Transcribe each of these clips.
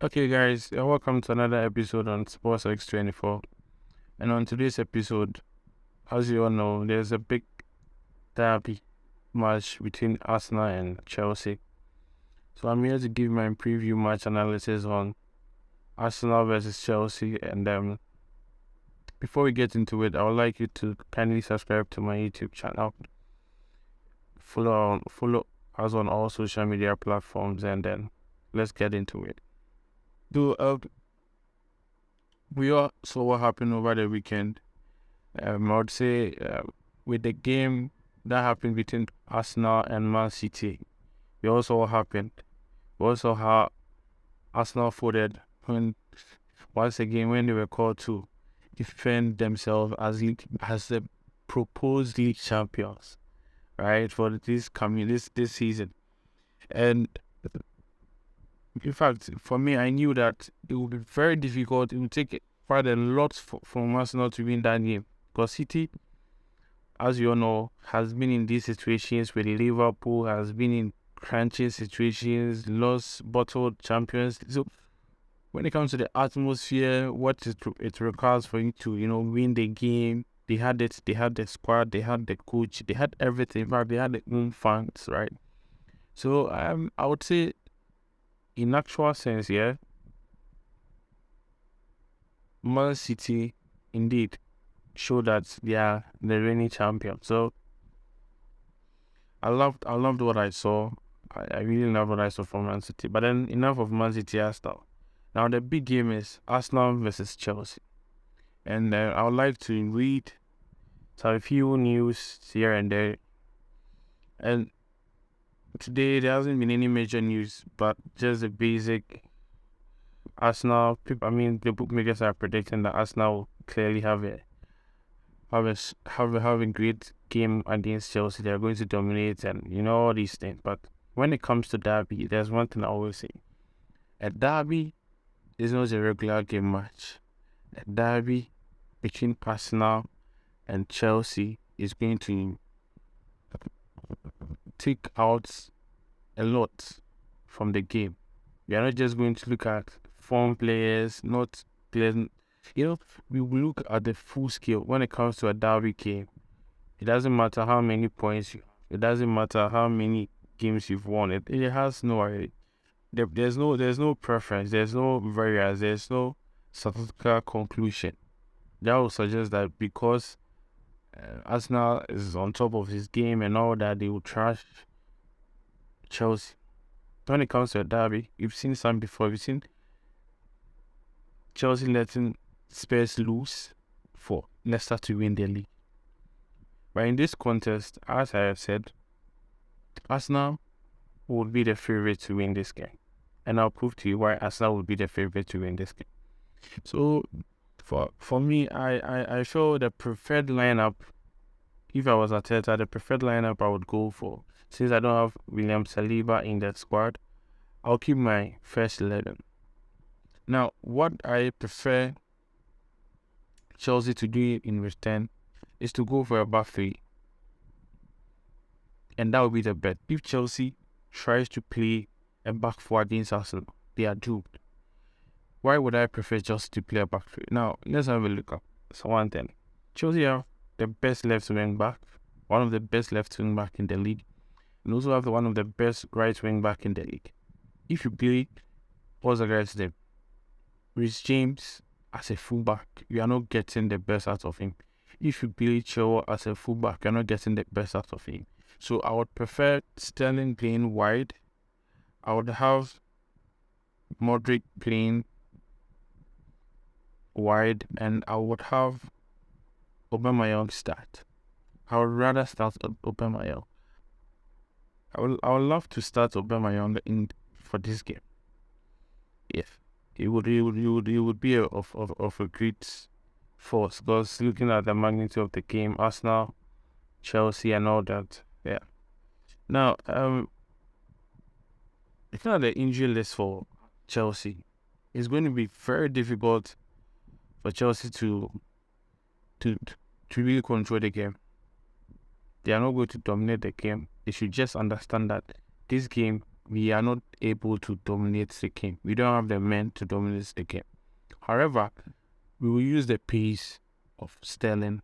Okay, guys, welcome to another episode on Sports X24. And on today's episode, as you all know, there's a big derby match between Arsenal and Chelsea. So I'm here to give my preview match analysis on Arsenal versus Chelsea. And before we get into it, I would like you to kindly subscribe to my YouTube channel, follow us on all social media platforms, and then let's get into it. We all saw what happened over the weekend. I would say with the game that happened between Arsenal and Man City, we also what happened. We also how Arsenal folded when once again when they were called to defend themselves as the proposed league champions, right, for this season. And in fact, for me, I knew that it would be very difficult. It would take quite a lot from Arsenal to win that game because City, as you all know, has been in these situations with Liverpool, has been in crunching situations, lost bottled champions. So when it comes to the atmosphere, it requires for you to, win the game. They had it, they had the squad, they had the coach, they had everything. In fact, they had their own fans, right? So I would say in actual sense, yeah, Man City indeed showed that they are the reigning champion. So I loved what I saw. I really loved what I saw from Man City. But then enough of Man City Arsenal. Now the big game is Arsenal versus Chelsea. And I would like to read a few news here and there. And today there hasn't been any major news, but just the basic Arsenal. The bookmakers are predicting that Arsenal will clearly have a great game against Chelsea. They're going to dominate and all these things. But when it comes to derby, there's one thing I always say: a derby is not a regular game match. A derby between Arsenal and Chelsea is going to take out a lot from the game. We are not just going to look at form players, not players. We will look at the full scale when it comes to a derby game. It doesn't matter how many points it doesn't matter how many games you've won. It has no there's no preference, there's no variance, there's no statistical conclusion. That would suggest that because Arsenal is on top of his game and all that, they will trash Chelsea. When it comes to a derby, you've seen some before. You've seen Chelsea letting Spurs lose for Leicester to win the league. But in this contest, as I have said, Arsenal would be the favorite to win this game. And I'll prove to you why Arsenal would be the favorite to win this game. So, for me, I feel the preferred lineup, if I was Arteta, the preferred lineup I would go for, since I don't have William Saliba in that squad, I'll keep my first 11. Now, what I prefer Chelsea to do in return is to go for a back three. And that would be the bet. If Chelsea tries to play a back four against Arsenal, they are doomed. Why would I prefer Chelsea to play a back three? Now, let's have a look up. So one thing. Chelsea have the best left wing back, one of the best left wing back in the league, and also have one of the best right wing back in the league. If you play, what's the guy's name? Reece James as a fullback, you are not getting the best out of him. If you play Chilwell as a fullback, you're not getting the best out of him. So I would prefer Sterling playing wide. I would have Modric playing wide, and I would have Aubameyang start. I would rather start Aubameyang. I would love to start Aubameyang for this game. If it would be of a great force, because looking at the magnitude of the game, Arsenal, Chelsea, and all that. Yeah. Now, looking at the injury list for Chelsea, it's going to be very difficult for Chelsea to really control the game. They are not going to dominate the game. They should just understand that this game we are not able to dominate the game. We don't have the men to dominate the game. However, we will use the pace of Sterling,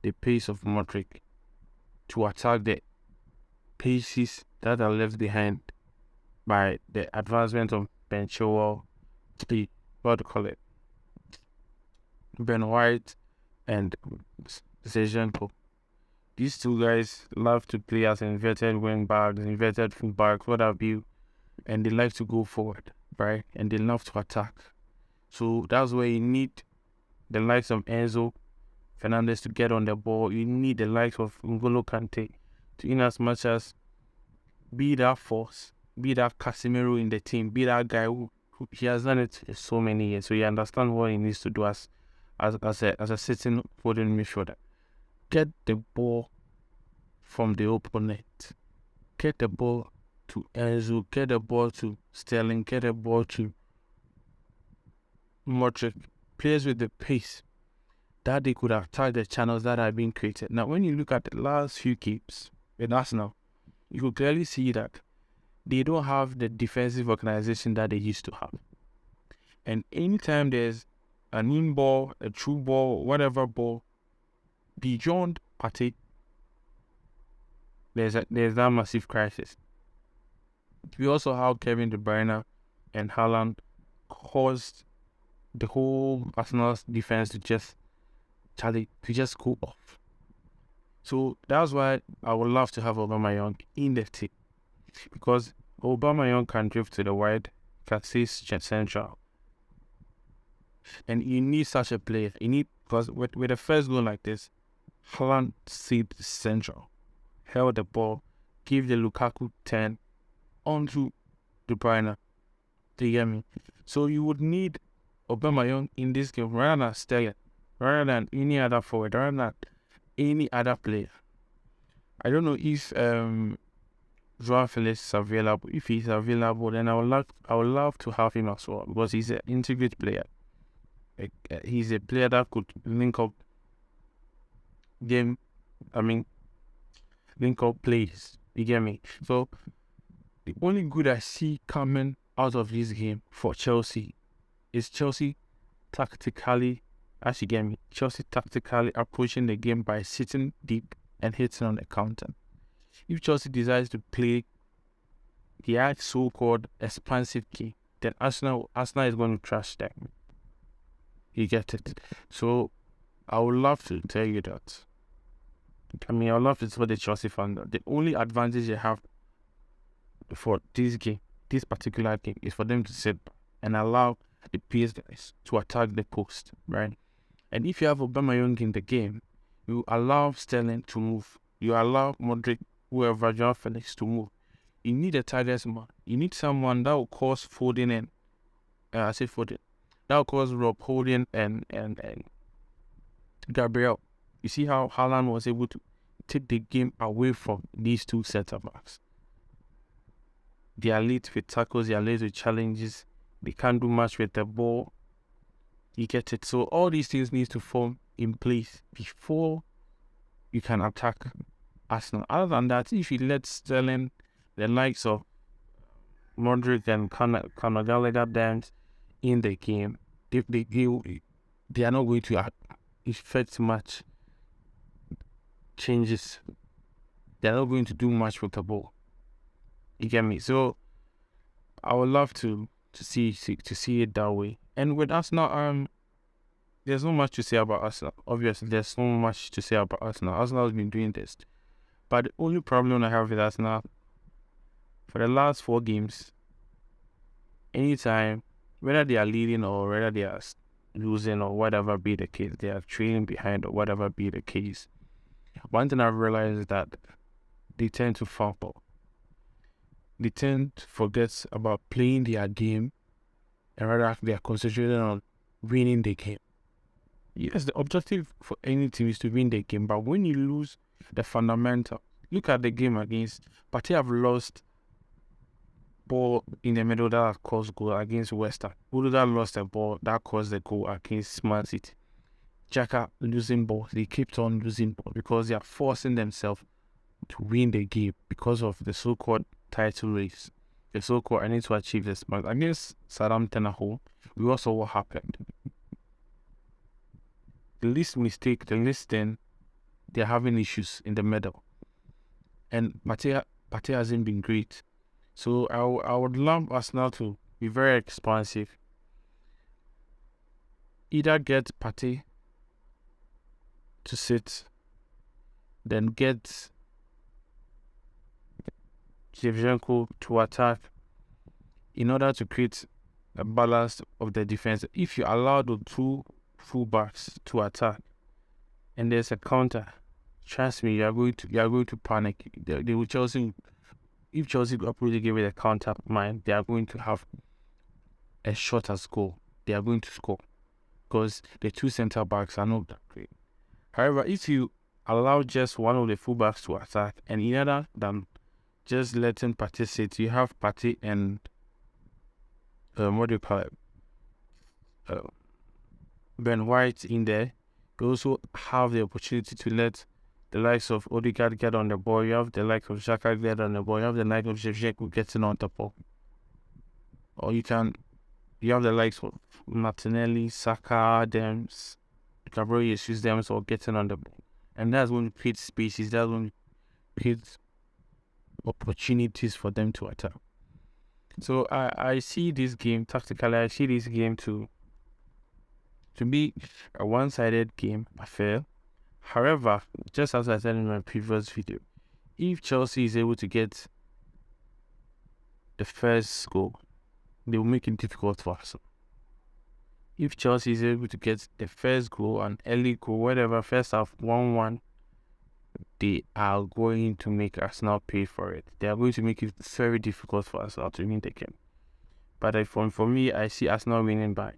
the pace of Modric to attack the paces that are left behind by the advancement of Ben Chilwell, Ben White, and Zinchenko. These two guys love to play as inverted wing backs, inverted full backs, what have you, and they like to go forward, right? And they love to attack. So that's where you need the likes of Enzo Fernandez to get on the ball. You need the likes of N'Golo Kante to, in as much as, be that force, be that Casemiro in the team, be that guy who he has done it for so many years. So you understand what he needs to do as a sitting holding midfielder. Get the ball from the opponent. Get the ball to Enzo. Get the ball to Sterling. Get the ball to Modric. Players with the pace that they could attack the channels that are being created. Now, when you look at the last few games with Arsenal, you could clearly see that they don't have the defensive organization that they used to have. And anytime there's an in ball, a true ball, whatever ball, beyond Partey, there's that massive crisis. We also have Kevin De Bruyne and Haaland caused the whole Arsenal's defense to just go off. So that's why I would love to have Aubameyang in the team, because Aubameyang can drift to the wide, can stay central, and you need such a player. You need, because with the first goal like this, Haaland stayed central, held the ball, gave the Lukaku turn onto De Bruyne. Do you get me? So you would need Aubameyang in this game rather than Sterling, rather than any other forward, rather than any other player. I don't know if Joao Felix is available. If he's available, then I would love to have him as well, because he's an integrated player. He's a player that could link up plays. You get me? So the only good I see coming out of this game for Chelsea is Chelsea tactically approaching the game by sitting deep and hitting on the counter. If Chelsea decides to play the so-called expansive game, then Arsenal is going to trash them. You get it? So I would love to tell you that. I would love to tell the Chelsea fan that the only advantage they have for this particular game, is for them to sit back and allow the PS guys to attack the post, right? And if you have Aubameyang in the game, you allow Sterling to move. You allow Modric, whoever, Joao Felix to move. You need a tightest man. You need someone that will cause Foden and that will cause Rob Holding and Gabriel. You see how Haaland was able to take the game away from these two centre-backs. They are late with tackles, they are late with challenges, they can't do much with the ball. You get it? So all these things need to form in place before you can attack Arsenal. Other than that, if you let Sterling, the likes of Modric and Conor Gallagher dance in the game, they are not going to effect much changes. They're not going to do much with the ball. You get me? So I would love to see it that way. And with Arsenal, there's not much to say about Arsenal. Obviously, there's so much to say about Arsenal. Arsenal has been doing this, but the only problem I have with Arsenal, for the last 4 games, anytime, whether they are leading or whether they are losing or whatever be the case, they are trailing behind or whatever be the case, one thing I've realized is that they tend to fumble. They tend to forget about playing their game, and rather they are concentrating on winning the game. Yes, the objective for any team is to win the game, but when you lose the fundamental, look at the game against Partey have lost ball in the middle that caused goal against West Ham. Odegaard lost the ball that caused the goal against Man City. Xhaka losing ball. They kept on losing ball because they are forcing themselves to win the game because of the so-called title race. the so-called I need to achieve this. But against Southampton at home, we also saw what happened. The least mistake, the least thing, they're having issues in the middle. And Partey hasn't been great. So I would love Arsenal to be very expansive. Either get Partey to sit, then get Shevchenko to attack in order to create a balance of the defense. If you allow the two fullbacks to attack and there's a counter, trust me, you are going to panic. They will Chelsea. If Chelsea really give it a counter mind, they are going to have a shot at goal. They are going to score because the two centre backs are not that great. However, if you allow just one of the fullbacks to attack and in other than just letting Partey sit, you have Partey and what do you call it? Ben White in there. You also have the opportunity to let the likes of Odegaard get on the ball. You have the likes of Xhaka get on the ball. You have the likes of Shevchenko getting on the ball. Or you have the likes of Martinelli, Saka, Dems, Gabriel Jesus, Dems, or getting on the ball. And that's going to create spaces. That's going to create opportunities for them to attack. So I see this game tactically. I see this game to be a one-sided game affair. However, just as I said in my previous video, if Chelsea is able to get the first goal, they will make it difficult for us. If Chelsea is able to get the first goal, an early goal, whatever, first half 1-1, they are going to make Arsenal pay for it. They are going to make it very difficult for Arsenal to win the game. But for me, I see Arsenal winning by,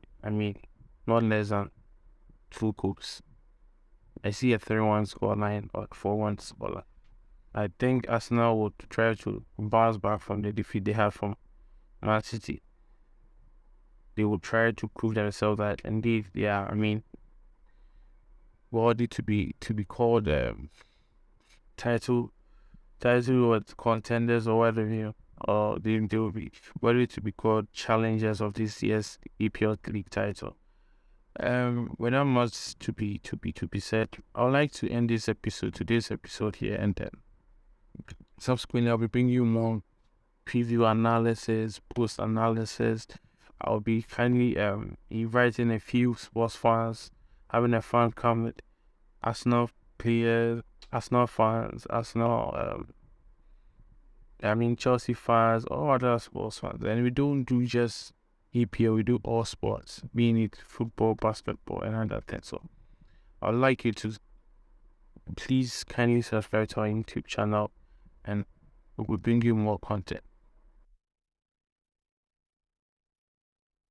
not less than 2 goals. I see a 3-1 scoreline or 4-1 scoreline. I think Arsenal would try to bounce back from the defeat they had from Man City. They will try to prove themselves that indeed they are, worthy to be called title contenders or whatever, or they will be worthy to be called challengers of this year's EPL League title. Without much to be said, I would like to end today's episode here, and then subsequently I'll be bringing you more preview analysis, post analysis. I'll be kindly inviting a few sports fans, having a fun come with Arsenal players, Arsenal fans, Chelsea fans, or other sports fans. And we don't do just EPL, we do all sports, being it football, basketball, and other things. So I'd like you to please kindly subscribe to our YouTube channel, and we will bring you more content.